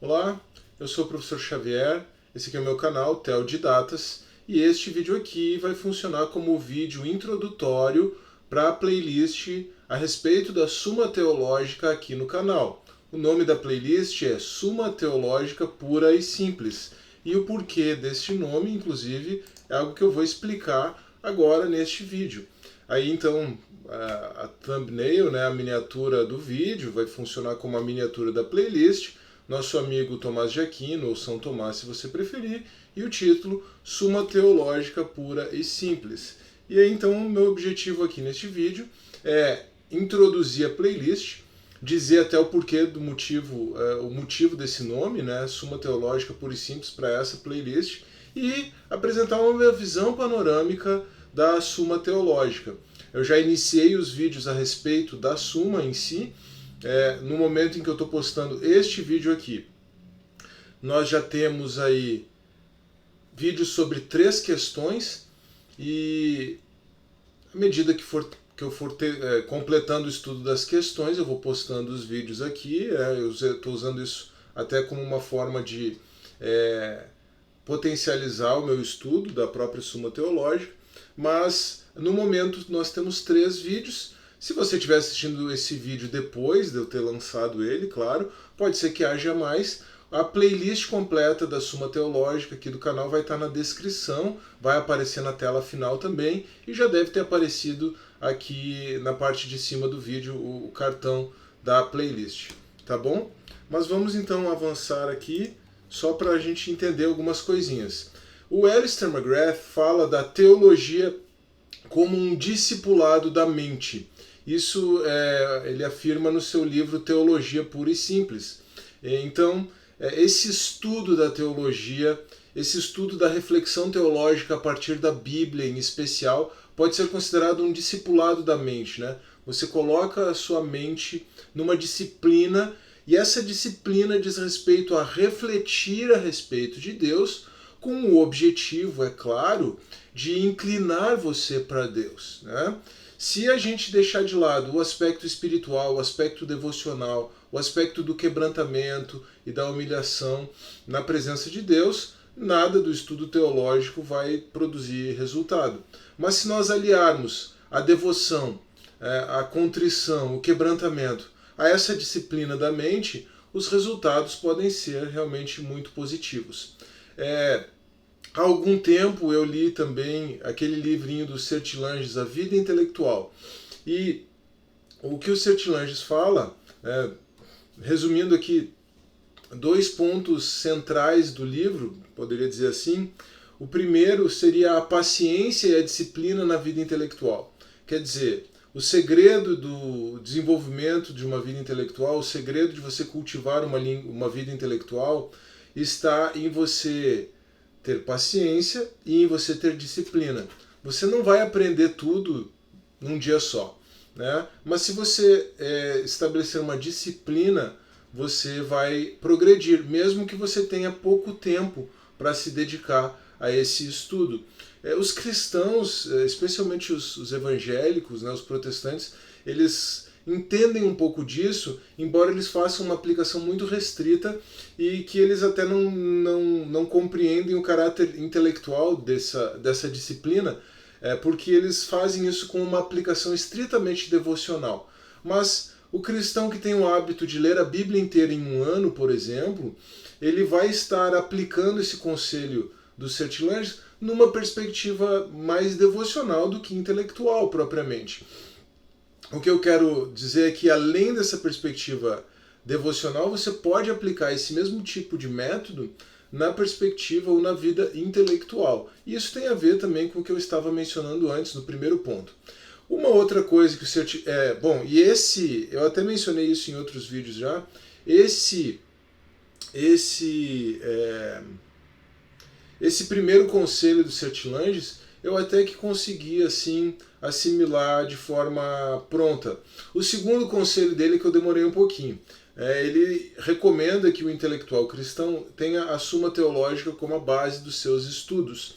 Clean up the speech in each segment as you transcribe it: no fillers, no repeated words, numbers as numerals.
Olá, eu sou o professor Xavier, esse aqui é o meu canal, Teodidatas, e este vídeo aqui vai funcionar como o vídeo introdutório para a playlist a respeito da Suma Teológica aqui no canal. O nome da playlist é Suma Teológica Pura e Simples, e o porquê deste nome, inclusive, é algo que eu vou explicar agora neste vídeo. Aí então a thumbnail, né, a miniatura do vídeo, vai funcionar como a miniatura da playlist, nosso amigo Tomás de Aquino, ou São Tomás se você preferir, e o título Suma Teológica Pura e Simples. E aí então o meu objetivo aqui neste vídeo é introduzir a playlist, dizer até o porquê do motivo, o motivo desse nome, né, Suma Teológica Pura e Simples, para essa playlist, e apresentar uma visão panorâmica da Suma Teológica. Eu já iniciei os vídeos a respeito da Suma em si. No momento em que eu estou postando este vídeo aqui, nós já temos aí vídeos sobre 3 questões, e à medida que eu for completando o estudo das questões, eu vou postando os vídeos aqui. Eu estou usando isso até como uma forma de potencializar o meu estudo da própria Suma Teológica, mas no momento nós temos 3 vídeos. Se você estiver assistindo esse vídeo depois de eu ter lançado ele, claro, pode ser que haja mais. A playlist completa da Suma Teológica aqui do canal vai estar na descrição, vai aparecer na tela final também, e já deve ter aparecido aqui na parte de cima do vídeo o cartão da playlist, tá bom? Mas vamos então avançar aqui, só para a gente entender algumas coisinhas. O Alistair McGrath fala da teologia como um discipulado da mente. Isso ele afirma no seu livro Teologia Pura e Simples. Então, esse estudo da teologia, esse estudo da reflexão teológica a partir da Bíblia em especial, pode ser considerado um discipulado da mente, né? Você coloca a sua mente numa disciplina, e essa disciplina diz respeito a refletir a respeito de Deus, com o objetivo, é claro, de inclinar você para Deus, né? Se a gente deixar de lado o aspecto espiritual, o aspecto devocional, o aspecto do quebrantamento e da humilhação na presença de Deus, nada do estudo teológico vai produzir resultado. Mas se nós aliarmos a devoção, a contrição, o quebrantamento a essa disciplina da mente, os resultados podem ser realmente muito positivos. Há algum tempo eu li também aquele livrinho do Sertilanges, A Vida Intelectual. E o que o Sertilanges fala, resumindo aqui 2 pontos centrais do livro, poderia dizer assim. O primeiro seria a paciência e a disciplina na vida intelectual. Quer dizer, o segredo do desenvolvimento de uma vida intelectual, o segredo de você cultivar uma vida intelectual está em você ter paciência e em você ter disciplina. Você não vai aprender tudo num dia só, né? Mas se você estabelecer uma disciplina, você vai progredir, mesmo que você tenha pouco tempo para se dedicar a esse estudo. Os cristãos, especialmente os evangélicos, né, os protestantes, eles entendem um pouco disso, embora eles façam uma aplicação muito restrita, e que eles até não compreendem o caráter intelectual dessa disciplina, porque eles fazem isso com uma aplicação estritamente devocional. Mas o cristão que tem o hábito de ler a Bíblia inteira em um ano, por exemplo, ele vai estar aplicando esse conselho do Sertilanges numa perspectiva mais devocional do que intelectual propriamente. O que eu quero dizer é que, além dessa perspectiva devocional, você pode aplicar esse mesmo tipo de método na perspectiva ou na vida intelectual. E isso tem a ver também com o que eu estava mencionando antes, no primeiro ponto. Uma outra coisa que o bom, e eu até mencionei isso em outros vídeos já, esse primeiro conselho do Sertilanges, eu até que consegui assim assimilar de forma pronta. O segundo conselho dele é que eu demorei um pouquinho. Ele recomenda que o intelectual cristão tenha a Suma Teológica como a base dos seus estudos.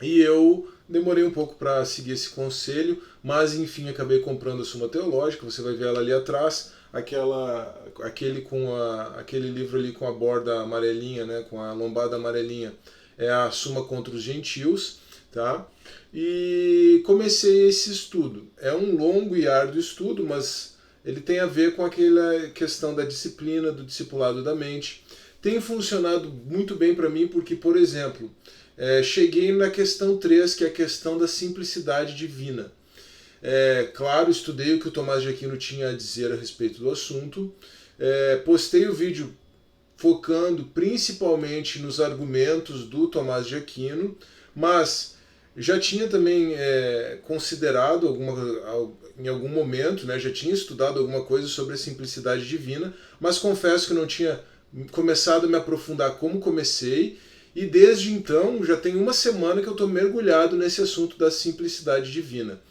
E eu demorei um pouco para seguir esse conselho, mas enfim acabei comprando a Suma Teológica, você vai ver ela ali atrás. aquele livro ali com a borda amarelinha, né, com a lombada amarelinha, é a Suma contra os Gentios, tá? E comecei esse estudo. É um longo e árduo estudo, mas ele tem a ver com aquela questão da disciplina, do discipulado da mente. Tem funcionado muito bem para mim porque, por exemplo, cheguei na questão 3, que é a questão da simplicidade divina. Claro, estudei o que o Tomás de Aquino tinha a dizer a respeito do assunto, postei o vídeo focando principalmente nos argumentos do Tomás de Aquino, mas já tinha também considerado em algum momento, né, já tinha estudado alguma coisa sobre a simplicidade divina, mas confesso que não tinha começado a me aprofundar como comecei, e desde então já tem uma semana que eu estou mergulhado nesse assunto da simplicidade divina.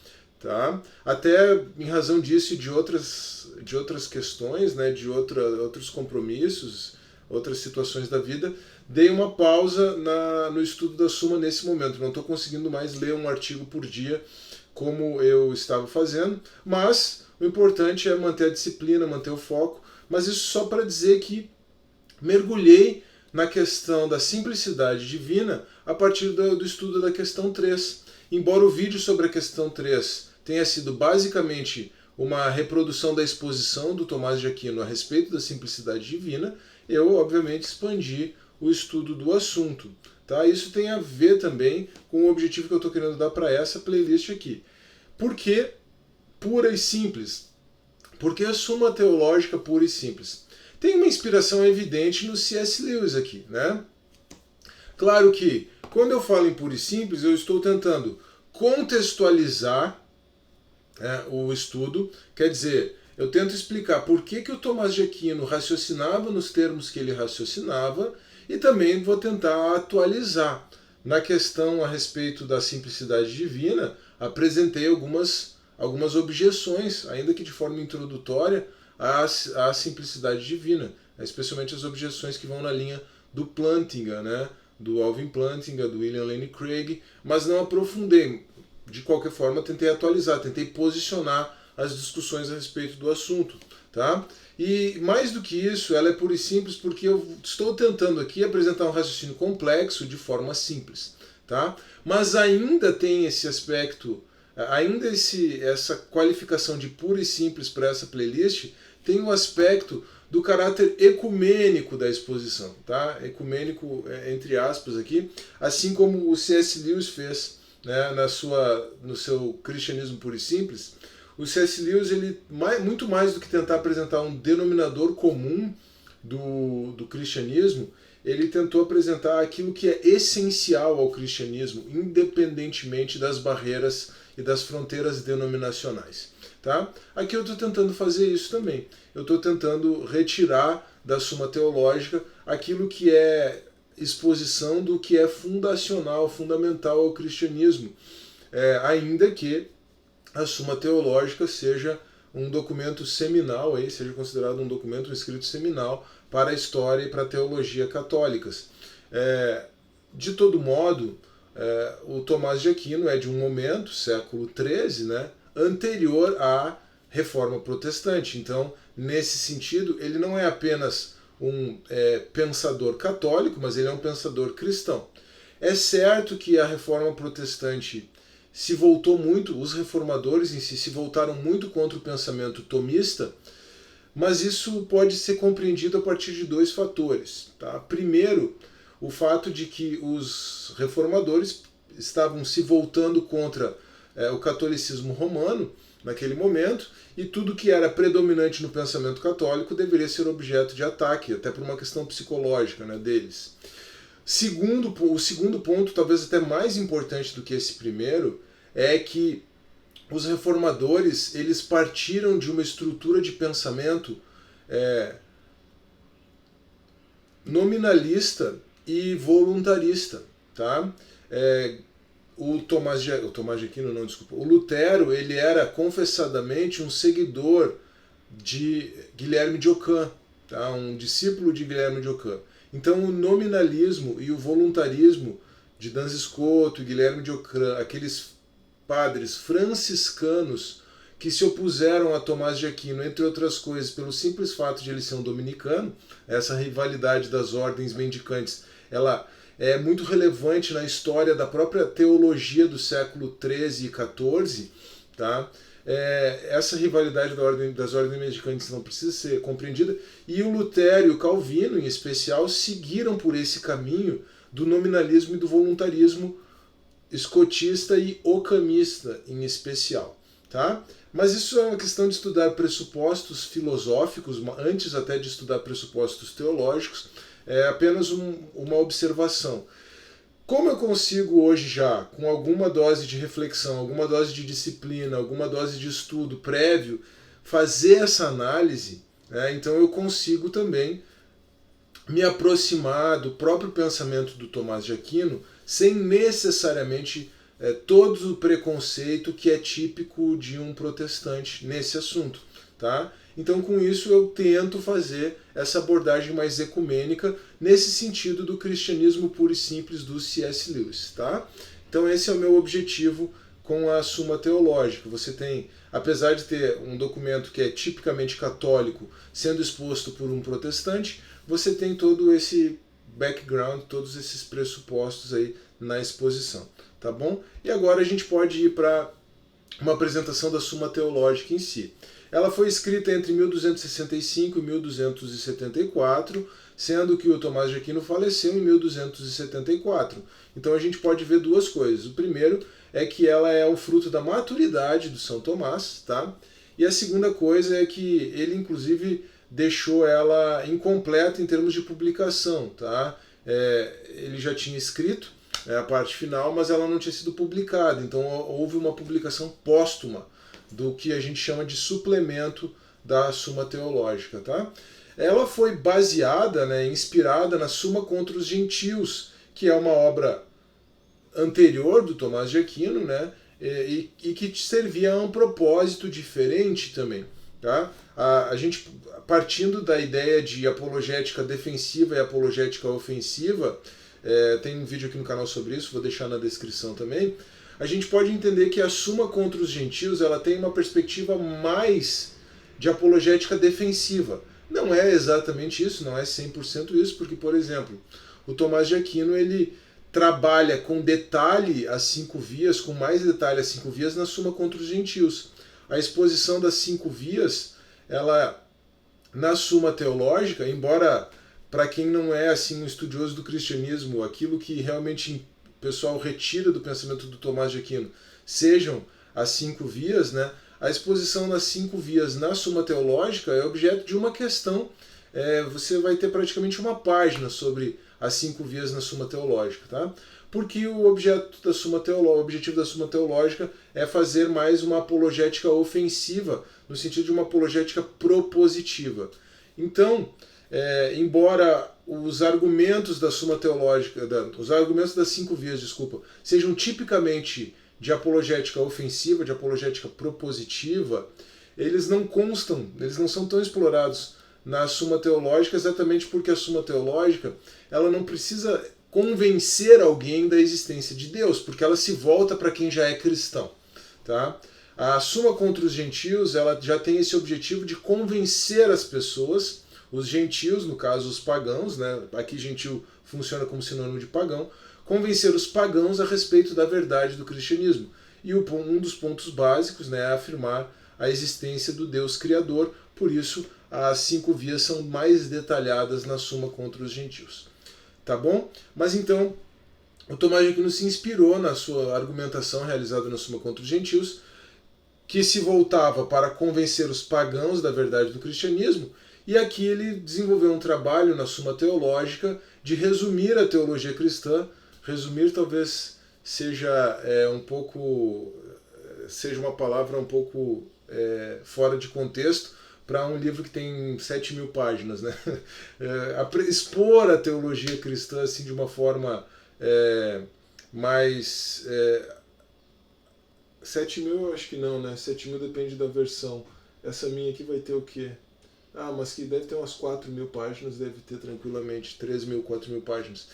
Tá? Até em razão disso e de outras questões, né, de outros compromissos, outras situações da vida, dei uma pausa no estudo da Suma nesse momento. Não estou conseguindo mais ler um artigo por dia como eu estava fazendo, mas o importante é manter a disciplina, manter o foco, mas isso só para dizer que mergulhei na questão da simplicidade divina a partir do estudo da questão 3. Embora o vídeo sobre a questão 3 tenha sido basicamente uma reprodução da exposição do Tomás de Aquino a respeito da simplicidade divina, eu obviamente expandi o estudo do assunto. Tá? Isso tem a ver também com o objetivo que eu estou querendo dar para essa playlist aqui. Por que pura e simples? Porque a Suma Teológica pura e simples tem uma inspiração evidente no C.S. Lewis aqui, né? Claro que, quando eu falo em puro e simples, eu estou tentando contextualizar o estudo, quer dizer, eu tento explicar por que o Tomás de Aquino raciocinava nos termos que ele raciocinava e também vou tentar atualizar. Na questão a respeito da simplicidade divina, apresentei algumas objeções, ainda que de forma introdutória, à simplicidade divina, especialmente as objeções que vão na linha do Plantinga, né? Do Alvin Plantinga, do William Lane Craig, mas não aprofundei. De qualquer forma, tentei atualizar, tentei posicionar as discussões a respeito do assunto. Tá? E mais do que isso, ela é pura e simples porque eu estou tentando aqui apresentar um raciocínio complexo de forma simples. Tá? Mas ainda tem esse aspecto, ainda essa qualificação de pura e simples para essa playlist, tem um aspecto do caráter ecumênico da exposição, tá? Ecumênico entre aspas aqui, assim como o C.S. Lewis fez, né, no seu Cristianismo Puro e Simples. O C.S. Lewis, ele, muito mais do que tentar apresentar um denominador comum do cristianismo, ele tentou apresentar aquilo que é essencial ao cristianismo, independentemente das barreiras e das fronteiras denominacionais. Tá? Aqui eu estou tentando fazer isso também. Eu estou tentando retirar da Suma Teológica aquilo que é exposição do que é fundacional, fundamental ao cristianismo, ainda que a Suma Teológica seja um documento seminal, seja considerado um documento, um escrito seminal para a história e para a teologia católicas. De todo modo, o Tomás de Aquino é de um momento, século XIII, né, anterior à Reforma Protestante. Então, nesse sentido, ele não é apenas um pensador católico, mas ele é um pensador cristão. É certo que a Reforma Protestante se voltou muito, os reformadores em si se voltaram muito contra o pensamento tomista, mas isso pode ser compreendido a partir de dois fatores. Tá? Primeiro, o fato de que os reformadores estavam se voltando contra o catolicismo romano naquele momento, e tudo que era predominante no pensamento católico deveria ser objeto de ataque, até por uma questão psicológica, né, deles. O segundo ponto, talvez até mais importante do que esse primeiro, é que os reformadores eles partiram de uma estrutura de pensamento nominalista e voluntarista. Tá? O Lutero, ele era confessadamente um seguidor de Guilherme de Ockham, tá? Um discípulo de Guilherme de Ockham. Então o nominalismo e o voluntarismo de Duns Scoto e Guilherme de Ockham, aqueles padres franciscanos que se opuseram a Tomás de Aquino, entre outras coisas, pelo simples fato de ele ser um dominicano. Essa rivalidade das ordens mendicantes, ela é muito relevante na história da própria teologia do século XIII e XIV, tá? Essa rivalidade das ordens mendicantes não precisa ser compreendida, e o Lutero e o Calvino, em especial, seguiram por esse caminho do nominalismo e do voluntarismo escotista e ocamista, em especial. Tá? Mas isso é uma questão de estudar pressupostos filosóficos, antes até de estudar pressupostos teológicos, é apenas uma observação. Como eu consigo hoje já, com alguma dose de reflexão, alguma dose de disciplina, alguma dose de estudo prévio, fazer essa análise, né, então eu consigo também me aproximar do próprio pensamento do Tomás de Aquino sem necessariamente todo o preconceito que é típico de um protestante nesse assunto. Tá? Então, com isso, eu tento fazer essa abordagem mais ecumênica nesse sentido do cristianismo puro e simples do C.S. Lewis. Tá? Então, esse é o meu objetivo com a Suma Teológica. Você tem, apesar de ter um documento que é tipicamente católico sendo exposto por um protestante, você tem todo esse background, todos esses pressupostos aí na exposição. Tá bom? E agora a gente pode ir para uma apresentação da Suma Teológica em si. Ela foi escrita entre 1265 e 1274, sendo que o Tomás de Aquino faleceu em 1274. Então a gente pode ver duas coisas. O primeiro é que ela é o fruto da maturidade do São Tomás, tá? E a segunda coisa é que ele, inclusive, deixou ela incompleta em termos de publicação, tá? Ele já tinha escrito a parte final, mas ela não tinha sido publicada. Então houve uma publicação póstuma do que a gente chama de suplemento da Suma Teológica. Tá? Ela foi baseada, inspirada na Suma contra os Gentios, que é uma obra anterior do Tomás de Aquino, e que servia a um propósito diferente também. Tá? A gente, partindo da ideia de apologética defensiva e apologética ofensiva, tem um vídeo aqui no canal sobre isso, vou deixar na descrição também. A gente pode entender que a Suma contra os Gentios ela tem uma perspectiva mais de apologética defensiva. Não é exatamente isso, não é 100% isso, porque, por exemplo, o Tomás de Aquino ele trabalha com detalhe as 5 vias, com mais detalhe as 5 vias na Suma contra os Gentios. A exposição das 5 vias, ela na Suma Teológica, embora para quem não é assim um estudioso do cristianismo, aquilo que realmente o pessoal retira do pensamento do Tomás de Aquino sejam as 5 vias, a exposição das 5 vias na Suma Teológica é objeto de uma questão. Você vai ter praticamente uma página sobre as 5 vias na Suma Teológica, tá? Porque o objetivo da Suma Teológica é fazer mais uma apologética ofensiva, no sentido de uma apologética propositiva. Então, embora os argumentos da Suma Teológica, os argumentos das 5 vias, sejam tipicamente de apologética ofensiva, de apologética propositiva, eles não constam, eles não são tão explorados na Suma Teológica, exatamente porque a Suma Teológica ela não precisa convencer alguém da existência de Deus, porque ela se volta para quem já é cristão. Tá? A Suma contra os Gentios ela já tem esse objetivo de convencer as pessoas, os gentios, no caso os pagãos, aqui gentio funciona como sinônimo de pagão, convencer os pagãos a respeito da verdade do cristianismo. E um dos pontos básicos é afirmar a existência do Deus Criador, por isso as 5 vias são mais detalhadas na Suma contra os Gentios. Tá bom? Mas então, o Tomás de Aquino se inspirou na sua argumentação realizada na Suma contra os Gentios, que se voltava para convencer os pagãos da verdade do cristianismo, e aqui ele desenvolveu um trabalho na Suma Teológica de resumir a teologia cristã. Resumir talvez seja seja uma palavra um pouco fora de contexto para um livro que tem 7.000 páginas. Expor a teologia cristã assim, de uma forma mais... 7.000 eu acho que não, 7.000 depende da versão. Essa minha aqui vai ter o quê? Mas que deve ter umas 4.000 páginas, deve ter tranquilamente 3.000, 4.000 páginas.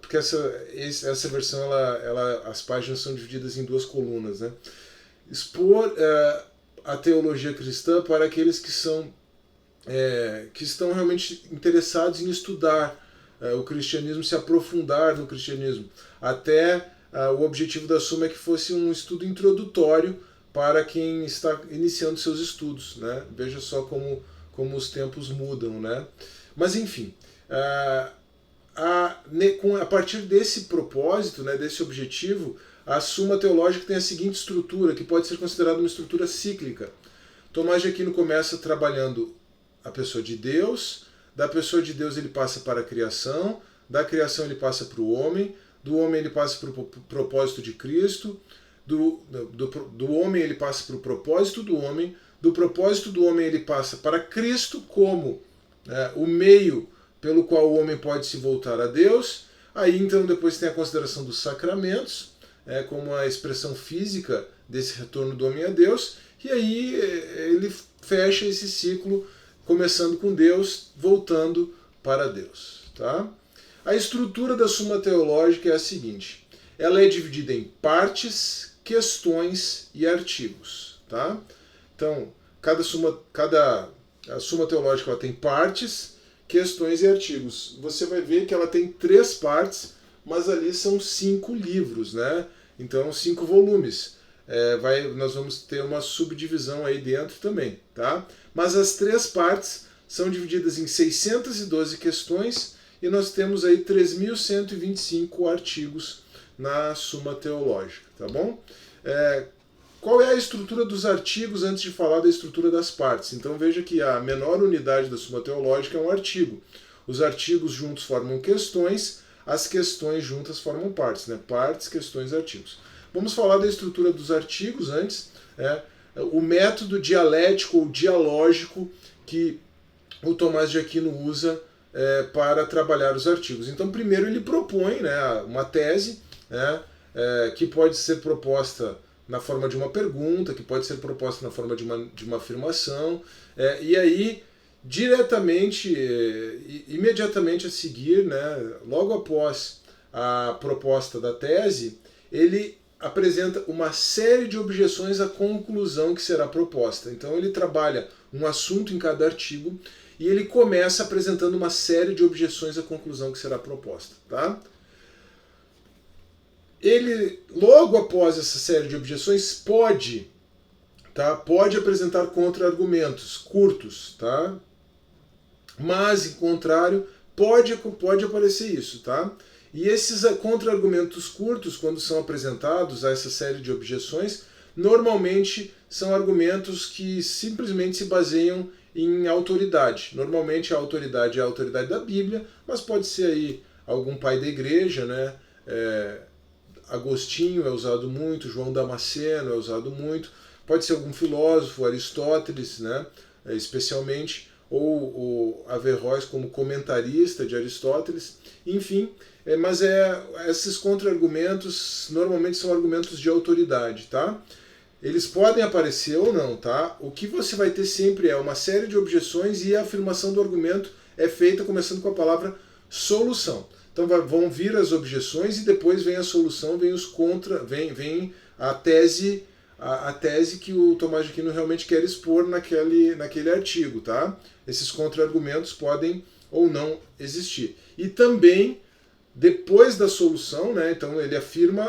Porque essa versão, as páginas são divididas em 2 colunas. expor a teologia cristã para aqueles que estão realmente interessados em estudar o cristianismo, se aprofundar no cristianismo. Até o objetivo da Suma é que fosse um estudo introdutório para quem está iniciando seus estudos, né? Veja só como os tempos mudam, né? Mas enfim, a partir desse propósito, né, desse objetivo, a Suma Teológica tem a seguinte estrutura, que pode ser considerada uma estrutura cíclica. Tomás de Aquino começa trabalhando a pessoa de Deus, da pessoa de Deus ele passa para a criação, da criação ele passa para o homem, do homem ele passa para o propósito de Cristo, do homem ele passa para o propósito do homem, do propósito do homem ele passa para Cristo como o meio pelo qual o homem pode se voltar a Deus. Aí então depois tem a consideração dos sacramentos, como a expressão física desse retorno do homem a Deus, e aí ele fecha esse ciclo começando com Deus, voltando para Deus. Tá? A estrutura da Suma Teológica é a seguinte: ela é dividida em partes, questões e artigos. Tá? Então, a Suma Teológica ela tem partes, questões e artigos. Você vai ver que ela tem 3 partes, mas ali são 5 livros, né? Então 5 volumes. Nós vamos ter uma subdivisão aí dentro também, tá? Mas as 3 partes são divididas em 612 questões e nós temos aí 3.125 artigos na Suma Teológica, tá bom? Qual é a estrutura dos artigos antes de falar da estrutura das partes? Então veja que a menor unidade da Suma Teológica é um artigo. Os artigos juntos formam questões, as questões juntas formam partes, né? Partes, questões, artigos. Vamos falar da estrutura dos artigos antes. O método dialético ou dialógico que o Tomás de Aquino usa para trabalhar os artigos. Então, primeiro ele propõe, né, uma tese, que pode ser proposta na forma de uma pergunta, que pode ser proposta na forma de uma afirmação, e aí diretamente, imediatamente a seguir, né, logo após a proposta da tese, ele apresenta uma série de objeções à conclusão que será proposta. Então ele trabalha um assunto em cada artigo e ele começa apresentando uma série de objeções à conclusão que será proposta. Tá? Ele, logo após essa série de objeções, pode apresentar contra-argumentos curtos, tá? Mas, em contrário, pode aparecer isso. Tá? E esses contra-argumentos curtos, quando são apresentados a essa série de objeções, normalmente são argumentos que simplesmente se baseiam em autoridade. Normalmente a autoridade é a autoridade da Bíblia, mas pode ser aí algum pai da igreja, né? Agostinho é usado muito, João Damasceno é usado muito, pode ser algum filósofo, Aristóteles, né? Especialmente, ou Averroes como comentarista de Aristóteles, enfim, mas esses contra-argumentos normalmente são argumentos de autoridade, tá? Eles podem aparecer ou não, tá? O que você vai ter sempre é uma série de objeções e a afirmação do argumento é feita começando com a palavra solução. Então vão vir as objeções e depois vem a solução, vem a tese que o Tomás de Aquino realmente quer expor naquele artigo, tá? Esses contra-argumentos podem ou não existir. E também, depois da solução, né, então ele afirma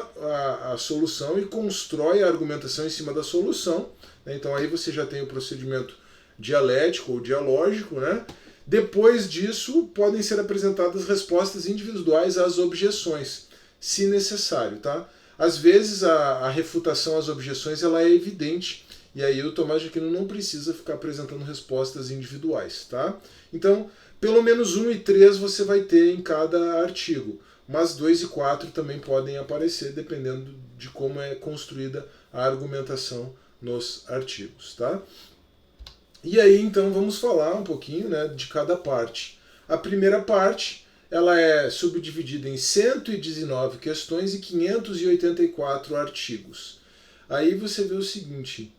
a solução e constrói a argumentação em cima da solução, né, então aí você já tem o procedimento dialético ou dialógico, né? Depois disso, podem ser apresentadas respostas individuais às objeções, se necessário, tá? Às vezes a refutação às objeções ela é evidente, e aí o Tomás de Aquino não precisa ficar apresentando respostas individuais, tá? Então, pelo menos 1 e 3 você vai ter em cada artigo, mas 2 e 4 também podem aparecer, dependendo de como é construída a argumentação nos artigos, tá? E aí, então, vamos falar um pouquinho, né, de cada parte. A primeira parte, ela é subdividida em 119 questões e 584 artigos. Aí você vê o seguinte,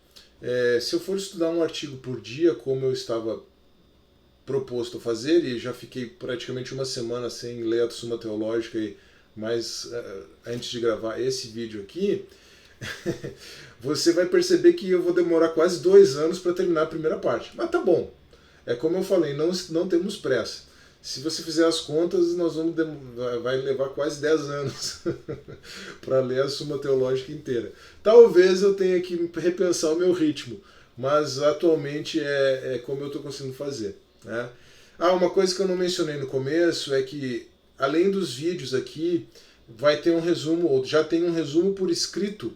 se eu for estudar um artigo por dia, como eu estava proposto a fazer, e já fiquei praticamente uma semana sem ler a Suma Teológica, mas antes de gravar esse vídeo aqui, você vai perceber que eu vou demorar quase 2 anos para terminar a primeira parte. Mas tá bom. É como eu falei, não temos pressa. Se você fizer as contas, vai levar quase 10 anos para ler a Suma Teológica inteira. Talvez eu tenha que repensar o meu ritmo, mas atualmente é como eu estou conseguindo fazer, né? Uma coisa que eu não mencionei no começo é que, além dos vídeos aqui, vai ter um resumo, ou já tem um resumo por escrito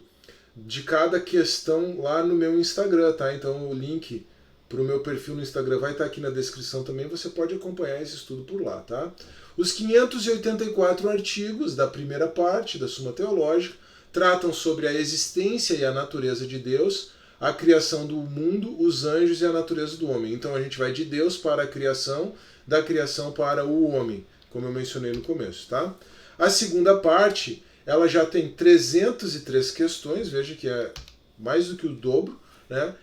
de cada questão lá no meu Instagram, tá? Então o link para o meu perfil no Instagram vai estar aqui na descrição também, você pode acompanhar esse estudo por lá, tá? Os 584 artigos da primeira parte da Suma Teológica tratam sobre a existência e a natureza de Deus, a criação do mundo, os anjos e a natureza do homem. Então a gente vai de Deus para a criação, da criação para o homem, como eu mencionei no começo, tá? A segunda parte, ela já tem 303 questões, veja que é mais do que o dobro, né?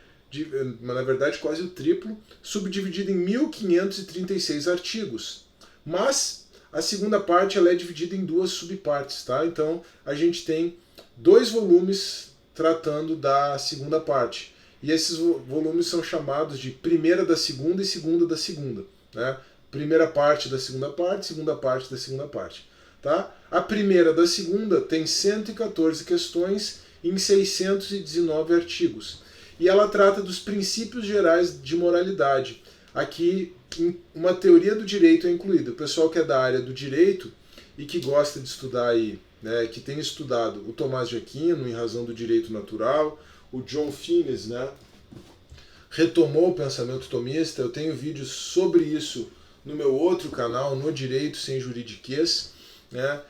Na verdade quase o triplo, subdividida em 1536 artigos. Mas a segunda parte ela é dividida em duas subpartes, tá? Então a gente tem 2 volumes tratando da segunda parte. E esses volumes são chamados de primeira da segunda e segunda da segunda, né? Primeira parte da segunda parte, segunda parte da segunda parte, tá? A primeira da segunda tem 114 questões em 619 artigos. E ela trata dos princípios gerais de moralidade. Aqui, uma teoria do direito é incluída. O pessoal que é da área do direito e que gosta de estudar aí, né, que tem estudado o Tomás de Aquino, em razão do direito natural, o John Finnes, né, retomou o pensamento tomista. Eu tenho vídeos sobre isso no meu outro canal, no Direito Sem Juridiquês, né.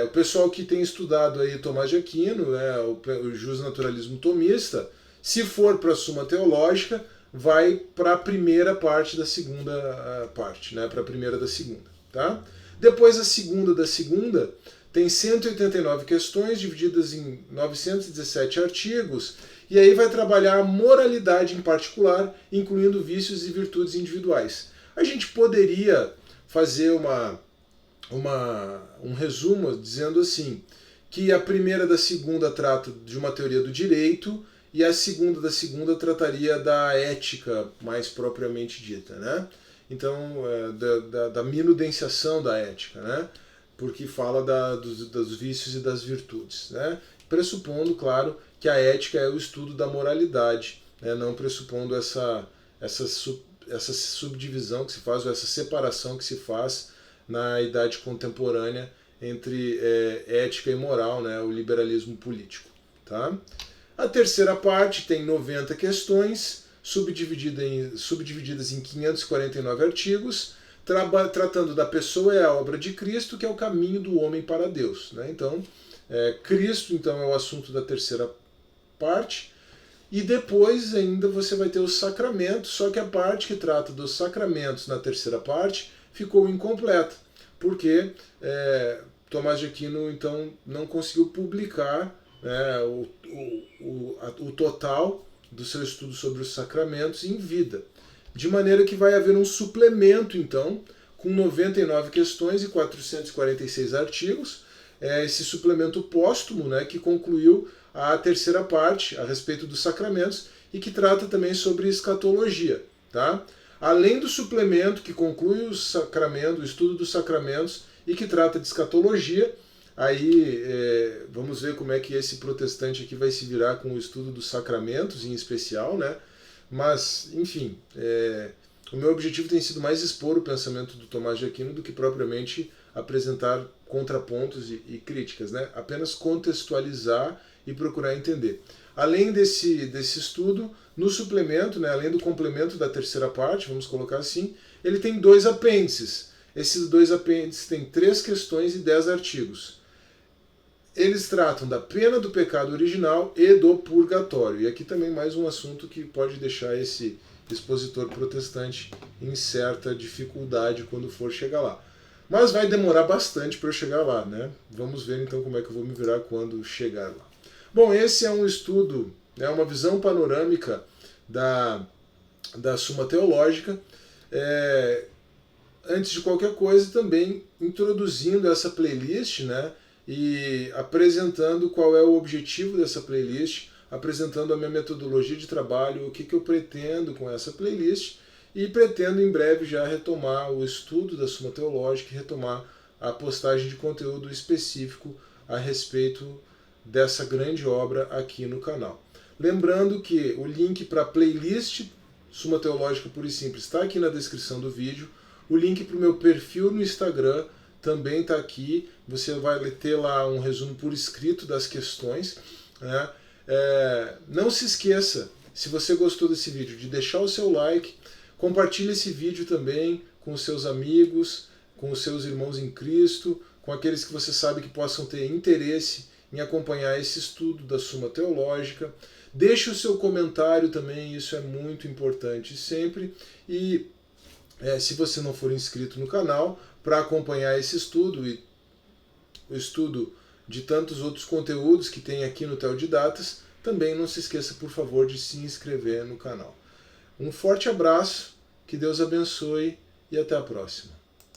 O pessoal que tem estudado aí Tomás de Aquino, né, o justnaturalismo tomista, se for para a Suma Teológica, vai para a primeira parte da segunda parte, né? Para a primeira da segunda, tá? Depois a segunda da segunda tem 189 questões divididas em 917 artigos, e aí vai trabalhar a moralidade em particular, incluindo vícios e virtudes individuais. A gente poderia fazer um resumo dizendo assim, que a primeira da segunda trata de uma teoria do direito, e a segunda da segunda trataria da ética mais propriamente dita, né? Então, da minudenciação da ética, né? Porque fala dos vícios e das virtudes, né? Pressupondo, claro, que a ética é o estudo da moralidade, né? Não pressupondo essa subdivisão que se faz, ou essa separação que se faz na idade contemporânea entre ética e moral, né? O liberalismo político, tá? A terceira parte tem 90 questões, subdivididas em 549 artigos, tratando da pessoa e a obra de Cristo, que é o caminho do homem para Deus, né? Então, Cristo então, é o assunto da terceira parte, e depois ainda você vai ter os sacramentos, só que a parte que trata dos sacramentos na terceira parte ficou incompleta, porque Tomás de Aquino então, não conseguiu publicar o total do seu estudo sobre os sacramentos em vida. De maneira que vai haver um suplemento, então, com 99 questões e 446 artigos, esse suplemento póstumo, né, que concluiu a terceira parte a respeito dos sacramentos e que trata também sobre escatologia. Tá? Além do suplemento que conclui o estudo dos sacramentos e que trata de escatologia, aí vamos ver como é que esse protestante aqui vai se virar com o estudo dos sacramentos em especial, né? Mas, enfim, o meu objetivo tem sido mais expor o pensamento do Tomás de Aquino do que propriamente apresentar contrapontos e críticas, né? Apenas contextualizar e procurar entender. Além desse estudo, no suplemento, né, além do complemento da terceira parte, vamos colocar assim, ele tem 2 apêndices. Esses 2 apêndices têm 3 questões e 10 artigos. Eles tratam da pena do pecado original e do purgatório. E aqui também mais um assunto que pode deixar esse expositor protestante em certa dificuldade quando for chegar lá. Mas vai demorar bastante para eu chegar lá, né? Vamos ver então como é que eu vou me virar quando chegar lá. Bom, esse é um estudo, uma visão panorâmica da Suma Teológica. Antes de qualquer coisa, também introduzindo essa playlist, né? e apresentando qual é o objetivo dessa playlist, apresentando a minha metodologia de trabalho, o que eu pretendo com essa playlist, e pretendo em breve já retomar o estudo da Suma Teológica e retomar a postagem de conteúdo específico a respeito dessa grande obra aqui no canal. Lembrando que o link para a playlist Suma Teológica Pura e Simples está aqui na descrição do vídeo, o link para o meu perfil no Instagram também está aqui, você vai ter lá um resumo por escrito das questões, né? Não se esqueça, se você gostou desse vídeo, de deixar o seu like, compartilhe esse vídeo também com os seus amigos, com os seus irmãos em Cristo, com aqueles que você sabe que possam ter interesse em acompanhar esse estudo da Suma Teológica. Deixe o seu comentário também, isso é muito importante sempre. E se você não for inscrito no canal, para acompanhar esse estudo e o estudo de tantos outros conteúdos que tem aqui no Teodidatas, também não se esqueça, por favor, de se inscrever no canal. Um forte abraço, que Deus abençoe e até a próxima.